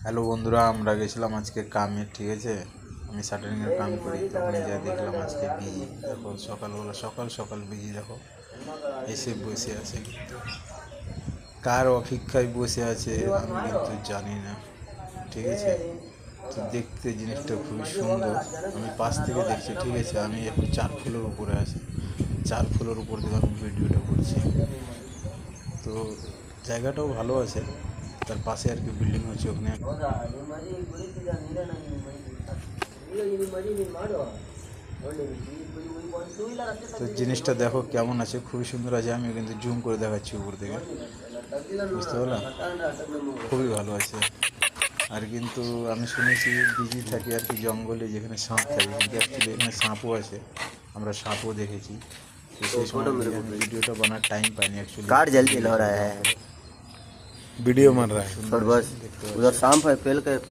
Hello বন্ধুরা, আমরা গেছিলাম আজকে কামে। ঠিক আছে, আমি শাটারিংয়ের কাম করি। তখন যা দেখলাম আজকে বিজি। দেখো সকালবেলা সকাল সকাল বিজি। দেখো এসে বসে আছে, কিন্তু কার অপেক্ষায় বসে আছে আমি কিন্তু জানি না। ঠিক আছে, তো দেখতে জিনিসটা খুবই সুন্দর। আমি পাশ থেকে দেখছি। ঠিক আছে, আমি এখন 4 ফ্লোর উপরে আছি। 4 ফ্লোর উপর থেকে আমি ভিডিওটা করছি। তো জায়গাটাও ভালো আছে, তার পাশে আর কি বিল্ডিং হচ্ছে ওখানে। তো জিনিসটা দেখো কেমন আছে, খুবই সুন্দর আছে। আমি কিন্তু জুম করে দেখাচ্ছি উপর থেকে, বুঝতে পারলাম, খুবই ভালো আছে। আর কিন্তু আমি শুনেছি বিজি থাকে আর কি জঙ্গলে, যেখানে সাপ থাকে, কিন্তু অ্যাকচুয়ালি এখানে সাপও আছে। আমরা সাপও দেখেছি। তো সেই সময় আমি ভিডিওটা বানার টাইম পাইনি অ্যাকচুয়ালি। कार जल्दी ला रहा है ভিডিও মার রা और बस দেখতে उधर পাচ্ছি। सांप है पेल के